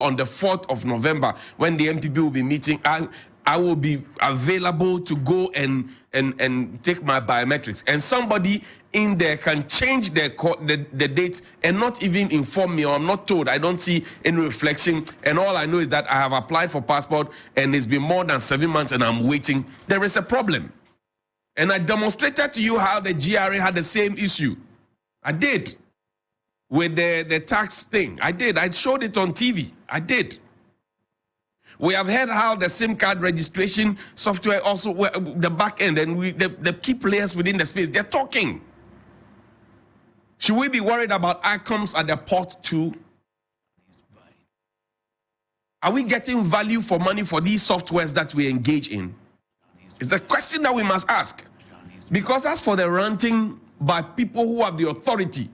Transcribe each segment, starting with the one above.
on the 4th of November, when the NPP will be meeting, I will be available to go and take my biometrics. And somebody in there can change the dates and not even inform me, or I'm not told. I don't see any reflection. And all I know is that I have applied for passport and it's been more than 7 months and I'm waiting. There is a problem. And I demonstrated to you how the GRA had the same issue. I did. With the tax thing. I did. I showed it on TV. I did. We have heard how the SIM card registration software also, the back end, and the key players within the space, they're talking. Should we be worried about ICOMS at the port too? Are we getting value for money for these softwares that we engage in? It's the question that we must ask. Because as for the ranting by people who have the authority,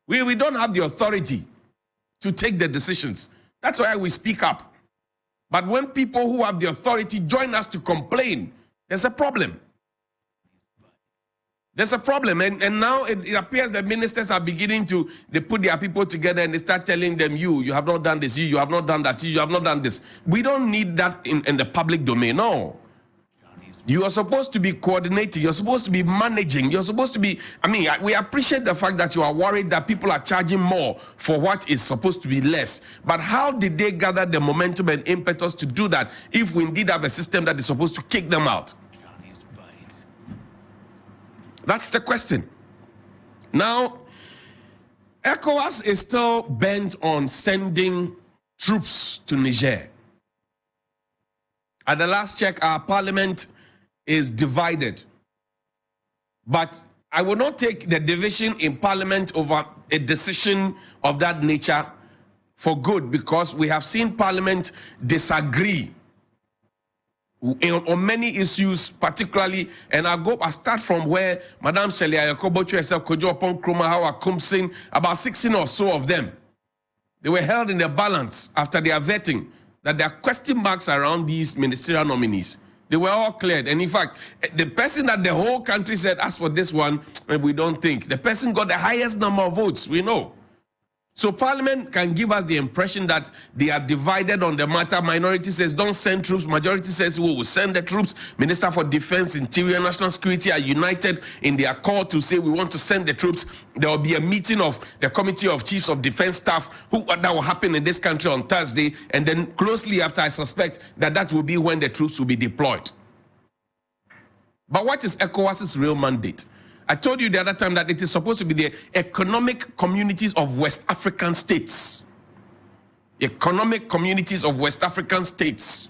we don't have the authority to take the decisions. That's why we speak up. But when people who have the authority join us to complain, there's a problem. There's a problem. And now it appears that ministers are beginning to, they put their people together and they start telling them, you have not done this, you have not done that, you have not done this. We don't need that in the public domain, no. You are supposed to be coordinating. You're supposed to be managing. You're supposed to be, we appreciate the fact that you are worried that people are charging more for what is supposed to be less. But how did they gather the momentum and impetus to do that if we indeed have a system that is supposed to kick them out? That's the question. Now, ECOWAS is still bent on sending troops to Niger. At the last check, our parliament is divided. But I will not take the division in parliament over a decision of that nature for good, because we have seen parliament disagree on many issues, particularly, and I'll start from where Madam Shelia Yakobocho herself, Kojo Opon Kroma, Hawa Kumsin, about 16 or so of them, they were held in the balance after their vetting, that there are question marks around these ministerial nominees. They were all cleared. And in fact, the person that the whole country said, as for this one, we don't think. The person got the highest number of votes, we know. So Parliament can give us the impression that they are divided on the matter. Minority says, don't send troops. Majority says, we will send the troops. Minister for Defense, Interior, National Security are united in their call to say, we want to send the troops. There will be a meeting of the Committee of Chiefs of Defense Staff that will happen in this country on Thursday. And then closely after, I suspect that will be when the troops will be deployed. But what is ECOWAS's real mandate? I told you the other time that it is supposed to be the economic communities of West African states. Economic communities of West African states.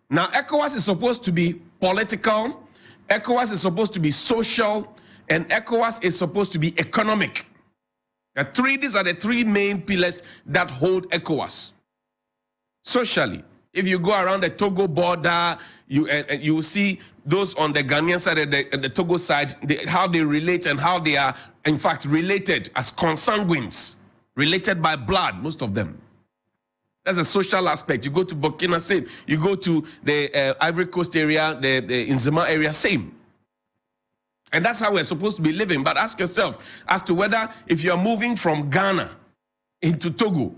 Now, ECOWAS is supposed to be political, ECOWAS is supposed to be social, and ECOWAS is supposed to be economic. These are the three main pillars that hold ECOWAS. Socially, if you go around the Togo border, you will see those on the Ghanaian side and the Togo side, how they relate and how they are, in fact, related as consanguines, related by blood, most of them. That's a social aspect. You go to Burkina, same. You go to the Ivory Coast area, the Nzema area, same. And that's how we're supposed to be living. But ask yourself as to whether, if you're moving from Ghana into Togo,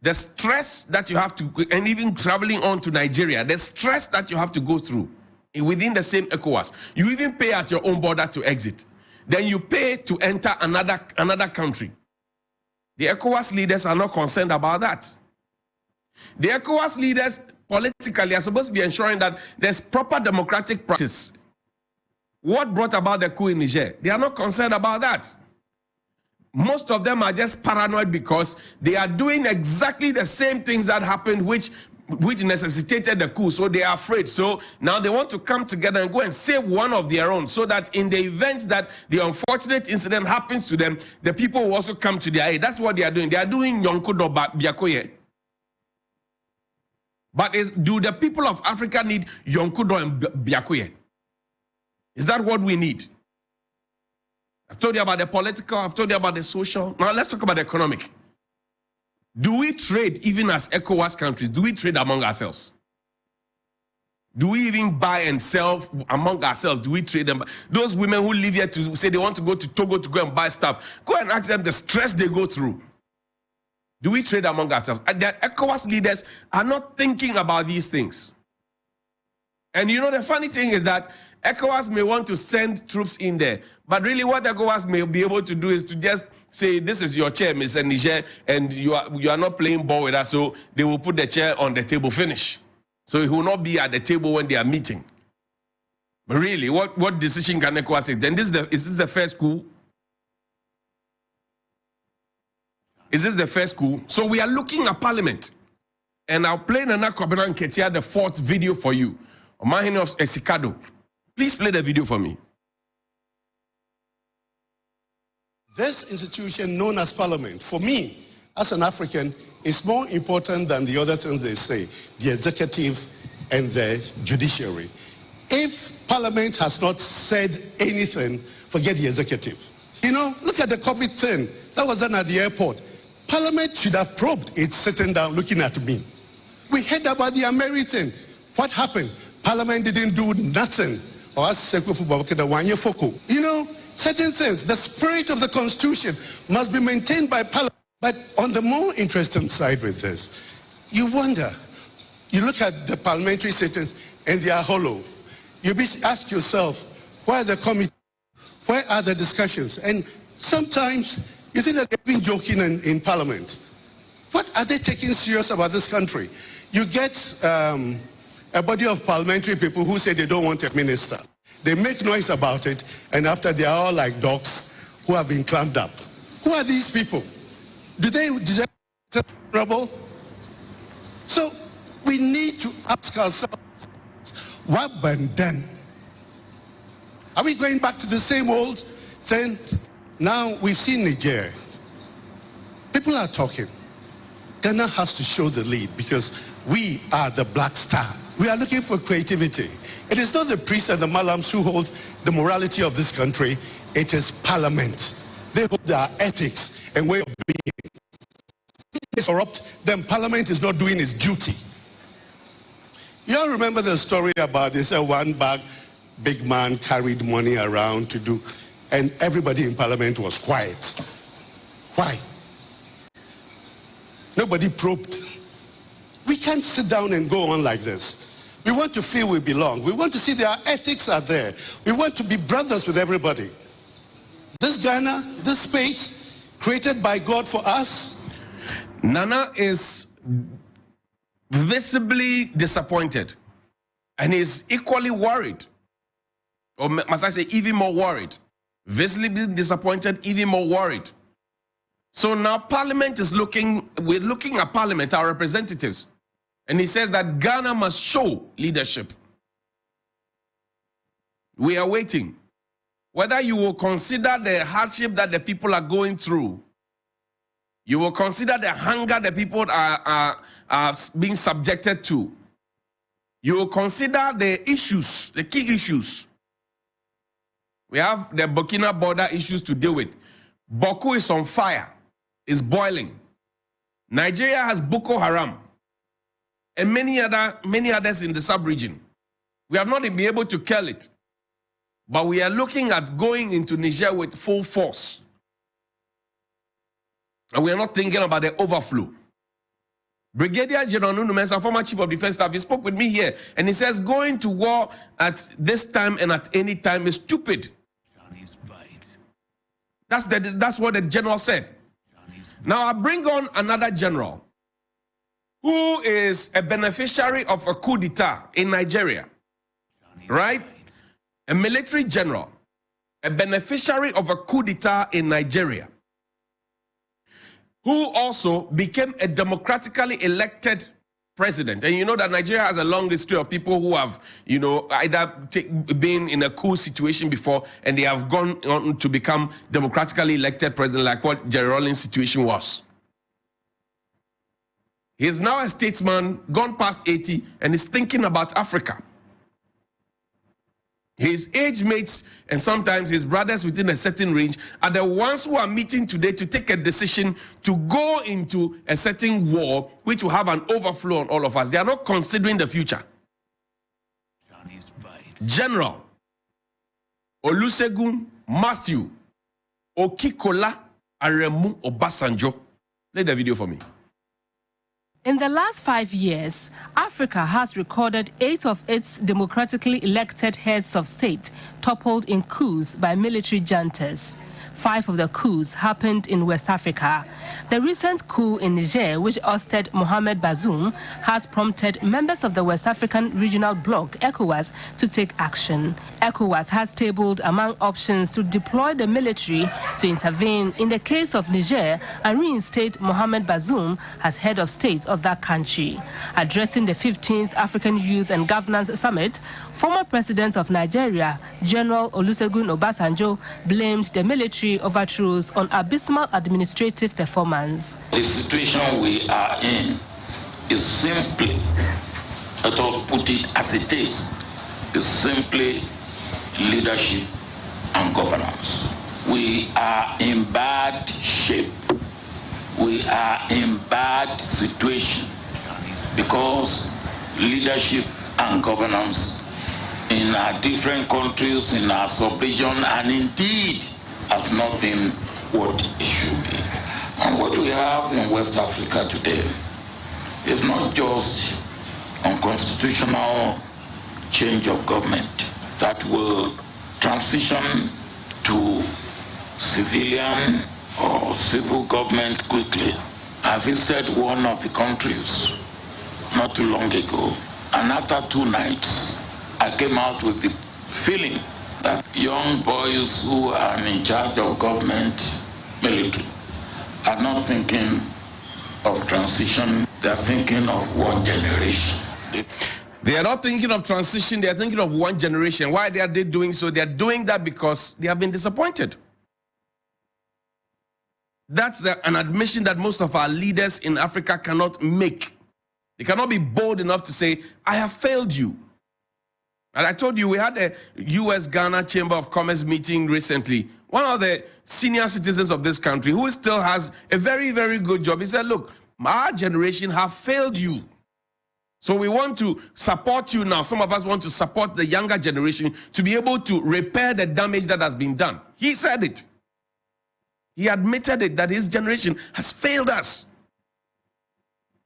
the stress that you have to, and even traveling on to Nigeria, the stress that you have to go through within the same ECOWAS. You even pay at your own border to exit. Then you pay to enter another country. The ECOWAS leaders are not concerned about that. The ECOWAS leaders politically are supposed to be ensuring that there's proper democratic practice. What brought about the coup in Niger? They are not concerned about that. Most of them are just paranoid because they are doing exactly the same things that happened which necessitated the coup, so they are afraid. So now they want to come together and go and save one of their own, so that in the event that the unfortunate incident happens to them, the people will also come to their aid. That's what they are doing. They are doing Yonkudo Biakoye. But do the people of Africa need Yonkudo and Biakoye? Is that what we need? I've told you about the political, I've told you about the social. Now let's talk about the economic. Do we trade even as ECOWAS countries? Do we trade among ourselves? Do we even buy and sell among ourselves? Do we trade them? Those women who live here to say they want to go to Togo to go and buy stuff, go and ask them the stress they go through. Do we trade among ourselves? The ECOWAS leaders are not thinking about these things. And you know, the funny thing is that ECOWAS may want to send troops in there, but really what ECOWAS may be able to do is to just say, this is your chair, Mr. Niger, and you are not playing ball with us, so they will put the chair on the table, finish. So he will not be at the table when they are meeting. But really, what decision can ECOWAS say? Then is this the first coup? Is this the first coup? So we are looking at Parliament. And I'll play Nana Kwabena Nketia, the fourth video for you. Omahene of Esikado. Please play the video for me. This institution known as Parliament, for me, as an African, is more important than the other things they say, the executive and the judiciary. If Parliament has not said anything, forget the executive. You know, look at the COVID thing that was done at the airport. Parliament should have probed. It's sitting down looking at me. We heard about the Ameri thing. What happened? Parliament didn't do nothing. You know, certain things, the spirit of the Constitution must be maintained by Parliament. But on the more interesting side with this, you wonder, you look at the parliamentary sittings and they are hollow. You ask yourself, where are the committees? Where are the discussions? And sometimes you think that they've been joking in Parliament. What are they taking serious about this country? You get a body of parliamentary people who say they don't want a minister. They make noise about it, and after they are all like dogs who have been clamped up. Who are these people? Do they deserve trouble? So we need to ask ourselves, what then? Are we going back to the same old thing? Now we've seen Nigeria. People are talking. Ghana has to show the lead because we are the black star. We are looking for creativity. It is not the priests and the malams who hold the morality of this country. It is Parliament. They hold our ethics and way of being. If it's corrupt, then Parliament is not doing its duty. You all remember the story about this one big man carried money around to do, and everybody in Parliament was quiet. Why? Nobody probed. We can't sit down and go on like this. We want to feel we belong. We want to see that our ethics are there. We want to be brothers with everybody. This Ghana, this space, created by God for us. Nana is visibly disappointed. And is equally worried. Or must I say even more worried. Visibly disappointed, even more worried. So now Parliament is we're looking at Parliament, our representatives. And he says that Ghana must show leadership. We are waiting. Whether you will consider the hardship that the people are going through, you will consider the hunger the people are being subjected to, you will consider the issues, the key issues. We have the Burkina border issues to deal with. Boko is on fire. It's boiling. Nigeria has Boko Haram and many others in the sub-region. We have not been able to kill it, but we are looking at going into Niger with full force. And we are not thinking about the overflow. Brigadier General Nunu Mensah, former Chief of Defense Staff, he spoke with me here, and he says going to war at this time and at any time is stupid. That's what the general said. Now I bring on another general who is a beneficiary of a coup d'etat in Nigeria, right? A military general, a beneficiary of a coup d'etat in Nigeria, who also became a democratically elected president. And you know that Nigeria has a long history of people who have, you know, either been in a coup situation before and they have gone on to become democratically elected president, like what Jerry Rawlings' situation was. He's now a statesman, gone past 80, and is thinking about Africa. His age mates and sometimes his brothers within a certain range are the ones who are meeting today to take a decision to go into a certain war which will have an overflow on all of us. They are not considering the future. General Olusegun Matthew Okikola Aremu Obasanjo. Play the video for me. In the last 5 years, Africa has recorded 8 of its democratically elected heads of state toppled in coups by military juntas. 5 of the coups happened in West Africa. The recent coup in Niger, which ousted Mohamed Bazoum, has prompted members of the West African Regional Bloc, ECOWAS, to take action. ECOWAS has tabled among options to deploy the military to intervene in the case of Niger and reinstate Mohamed Bazoum as head of state of that country. Addressing the 15th African Youth and Governance Summit, former President of Nigeria, General Olusegun Obasanjo, blamed the military overthrows on abysmal administrative performance. The situation we are in is simply, let us put it as it is simply leadership and governance. We are in bad shape. We are in bad situation because leadership and governance in our different countries, in our sub-region, and indeed have not been what it should be. And what we have in West Africa today is not just unconstitutional change of government that will transition to civilian or civil government quickly. I visited one of the countries not too long ago, and after 2 nights, I came out with the feeling that young boys who are in charge of government, military, are not thinking of transition, they're thinking of one generation. They are not thinking of transition, they are thinking of one generation. Why are they doing so? They are doing that because they have been disappointed. That's an admission that most of our leaders in Africa cannot make. They cannot be bold enough to say, I have failed you. And I told you, we had a US-Ghana Chamber of Commerce meeting recently. One of the senior citizens of this country who still has a very, very good job, he said, look, our generation have failed you. So we want to support you now. Some of us want to support the younger generation to be able to repair the damage that has been done. He said it. He admitted it, that his generation has failed us.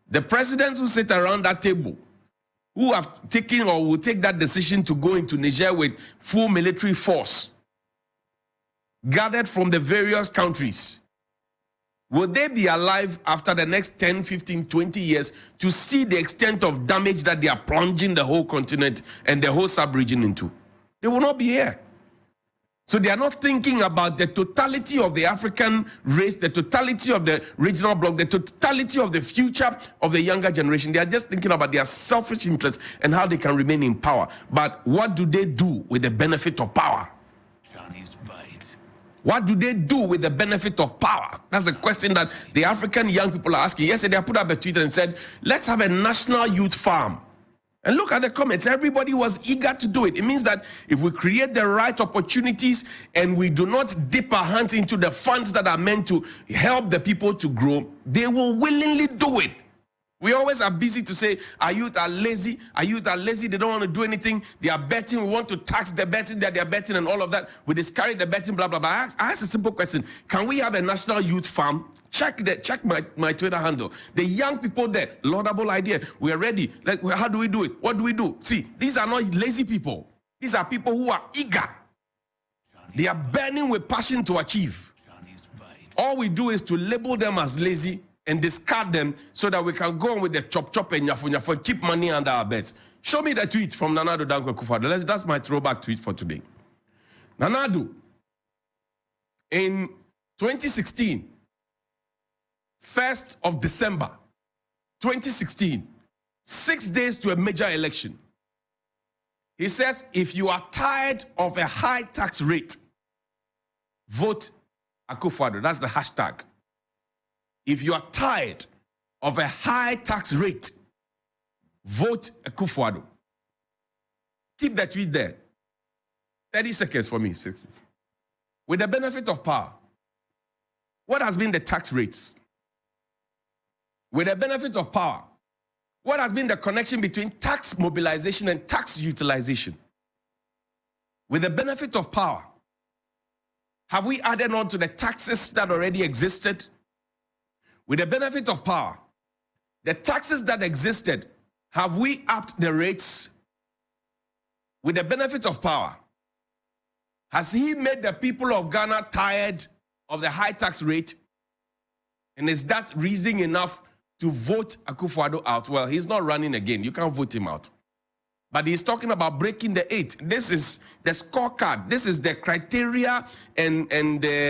The presidents who sit around that table, who have taken or will take that decision to go into Niger with full military force, gathered from the various countries, will they be alive after the next 10, 15, 20 years to see the extent of damage that they are plunging the whole continent and the whole sub-region into? They will not be here. So they are not thinking about the totality of the African race, the totality of the regional bloc, the totality of the future of the younger generation. They are just thinking about their selfish interests and how they can remain in power. But what do they do with the benefit of power? What do they do with the benefit of power? That's the question that the African young people are asking. Yesterday I put up a tweet and said, let's have a national youth farm. And look at the comments. Everybody was eager to do it. It means that if we create the right opportunities and we do not dip our hands into the funds that are meant to help the people to grow, they will willingly do it. We always are busy to say, our youth are lazy. Our youth are lazy. They don't want to do anything. They are betting. We want to tax the betting that they are betting and all of that. We discourage the betting, blah, blah, blah. I ask a simple question. Can we have a national youth farm? Check my Twitter handle. The young people there, laudable idea. We are ready. Like, how do we do it? What do we do? See, these are not lazy people. These are people who are eager. They are burning with passion to achieve. All we do is to label them as lazy and discard them so that we can go on with the chop and nyafo and keep money under our beds. Show me the tweet from Nana Addo Dankwa Akufo-Addo. That's my throwback tweet for today. Nana Addo, in 2016, 1st of December, 2016, 6 days to a major election. He says, if you are tired of a high tax rate, vote Akufo-Addo. That's the hashtag. If you are tired of a high tax rate, vote Akufo-Addo. Keep that tweet there. 30 seconds for me. With the benefit of power, what has been the tax rates? With the benefit of power, what has been the connection between tax mobilization and tax utilization? With the benefit of power, have we added on to the taxes that already existed? With the benefit of power, the taxes that existed, have we upped the rates with the benefit of power? Has he made the people of Ghana tired of the high tax rate? And is that reason enough to vote Akufo-Addo out? Well, he's not running again. You can't vote him out. But he's talking about breaking the 8. This is the scorecard. This is the criteria and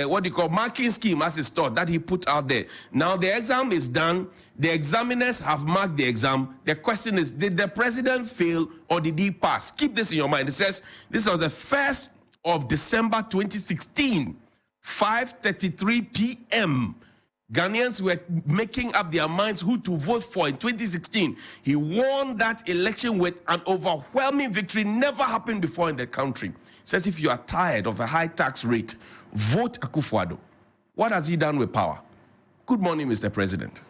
what do you call marking scheme, as it's taught, that he put out there. Now the exam is done. The examiners have marked the exam. The question is, did the president fail or did he pass? Keep this in your mind. It says this was the 1st of December 2016, 5:33 p.m. Ghanaians were making up their minds who to vote for in 2016. He won that election with an overwhelming victory, never happened before in the country. Says if you are tired of a high tax rate, vote Akufo-Addo. What has he done with power? Good morning, Mr. President.